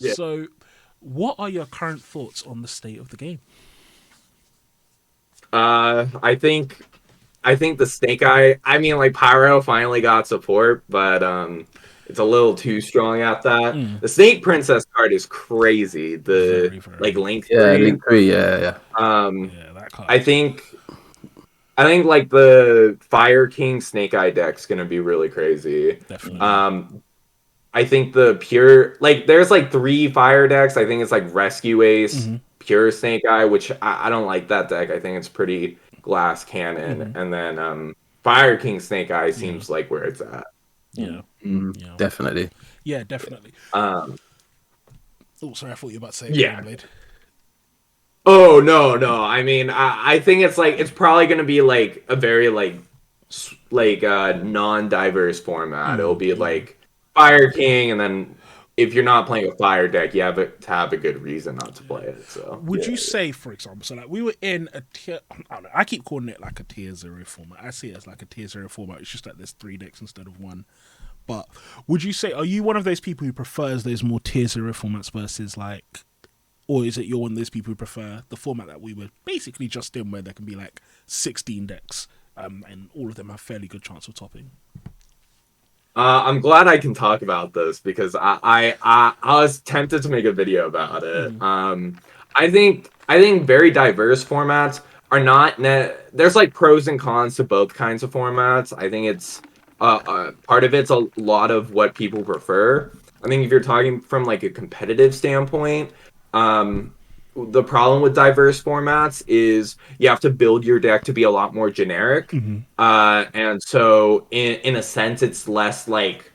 Yeah. So, what are your current thoughts on the state of the game? I think the Snake Eye. I mean, like Pyro finally got support, but it's a little too strong at that. Mm, The Snake Princess card is crazy. The very, like very. Link Yeah, 3. Link 3, yeah. Um, Yeah, that card I is. think I think like the Fire King Snake Eye deck's gonna be really crazy. Definitely. Um, I think the pure like there's like three fire decks. I think it's like Rescue Ace, Hmm. Pure Snake Eye, which I don't like that deck. I think it's pretty glass cannon. Hmm. And then Fire King Snake Eye Yeah. seems like where it's at. Yeah. Yeah. Definitely. Yeah, definitely. Um, Oh, sorry, I thought you were about to say yeah. Iron Blade. Oh no. I mean, I think it's like it's probably gonna be like a very like non-diverse format. It'll be like Fire King, and then if you're not playing a fire deck, you have to have a good reason not to play it. So Would yeah. you say, for example, so like we were in a tier, I don't know, I keep calling it like a tier zero format. I see it as like a tier zero format. It's just that there's three decks instead of one. But would you say, are you one of those people who prefers those more tier zero formats versus like, or is it you're one of those people who prefer the format that we were basically just in, where there can be like 16 decks, and all of them have fairly good chance of topping? I'm glad I can talk about this because I was tempted to make a video about it. I think very diverse formats are not there's like pros and cons to both kinds of formats. I think it's part of it's a lot of what people prefer. I think if you're talking from like a competitive standpoint, um, the problem with diverse formats is you have to build your deck to be a lot more generic. Mm-hmm. And so in a sense it's less like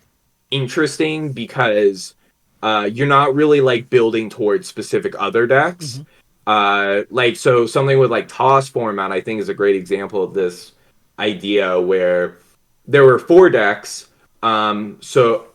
interesting because you're not really like building towards specific other decks. Mm-hmm. Like so something with like toss format I think is a great example of this idea where there were four decks. So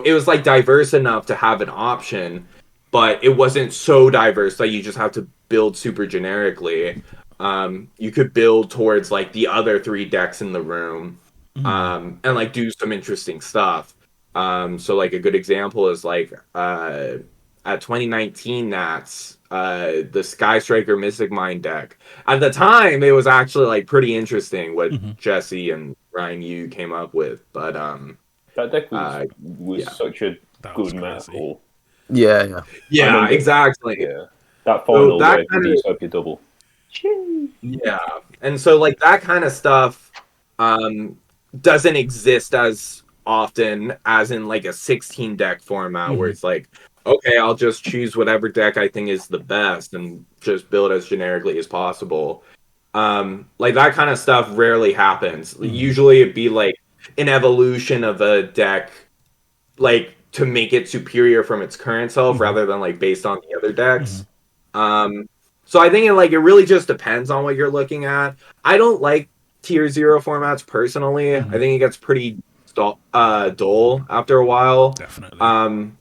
it was like diverse enough to have an option, but it wasn't so diverse that you just have to build super generically. You could build towards like the other three decks in the room, and like do some interesting stuff. So like a good example is like at 2019 Nats, the Sky Striker Mystic Mind deck. At the time, it was actually like pretty interesting what Mm-hmm. Jesse and Ryan Yu came up with. But That deck was yeah. such a That was good crazy. metaphor. Yeah. I Yeah, remember- exactly. Yeah, that final that where kind the of- Utopia double. Yeah. And so like that kind of stuff doesn't exist as often as in like a 16 deck format where it's like, okay, I'll just choose whatever deck I think is the best and just build as generically as possible. Like that kind of stuff rarely happens. Usually it'd be like an evolution of a deck like to make it superior from its current self rather than like based on the other decks. So I think it really just depends on what you're looking at. I don't like tier zero formats personally. I think it gets pretty dull after a while. Definitely.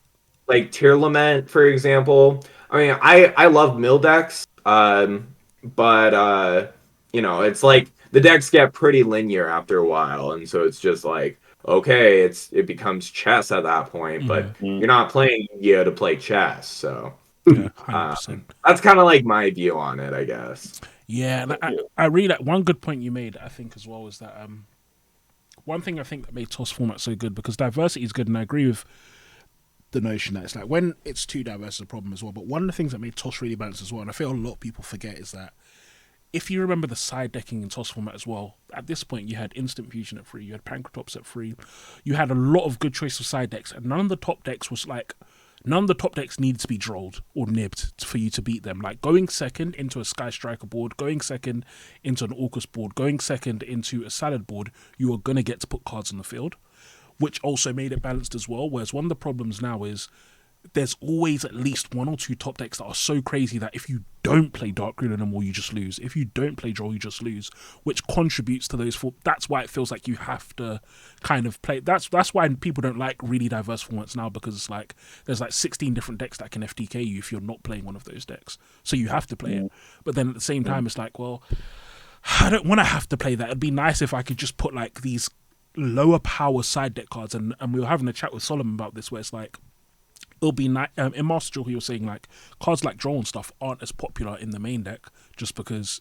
Like tier lament, for example. I mean, I love mill decks, but it's like the decks get pretty linear after a while, and so it's just like okay, it becomes chess at that point, but you're not playing Yu-Gi-Oh to play chess, so. Yeah, 100%. That's kind of like my view on it, I guess. Yeah, and I really like one good point you made, I think, as well, is that one thing I think that made TOS format so good, because diversity is good, and I agree with the notion that it's like when it's too diverse is a problem as well. But one of the things that made TOS really balanced as well, and I feel a lot of people forget, is that if you remember the side decking in TOS format as well, at this point you had Instant Fusion at 3, you had Pancratops at 3, you had a lot of good choice of side decks, and none of the top decks needed to be drolled or nibbed for you to beat them. Like going second into a Sky Striker board, going second into an Orcus board, going second into a Salad board, you are going to get to put cards on the field, which also made it balanced as well. Whereas one of the problems now is there's always at least one or two top decks that are so crazy that if you don't play Dark Green anymore, you just lose. If you don't play Droll, you just lose, which contributes to those four. That's why it feels like you have to kind of play. That's why people don't like really diverse formats now, because it's like there's like 16 different decks that can FTK you if you're not playing one of those decks. So you have to play it. But then at the same time, it's like, well, I don't want to have to play that. It'd be nice if I could just put like these lower power side deck cards. And we were having a chat with Solomon about this, where it's like, it'll be nice. In Master Duel, he was saying like cards like Draw and stuff aren't as popular in the main deck just because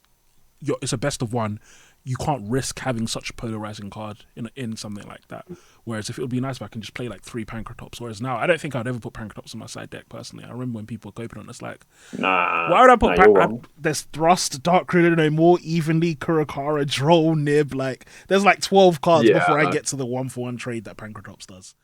it's a best of one. You can't risk having such a polarizing card in something like that. Whereas if it would be nice if I can just play like 3 Pancratops. Whereas now I don't think I'd ever put Pancratops in my side deck personally. I remember when people were coping on this like, why would I put there's Thrust, Dark Crino, more evenly, Kurakara, Droll, Nib. Like there's like 12 cards before I get to the 1-for-1 trade that Pancratops does.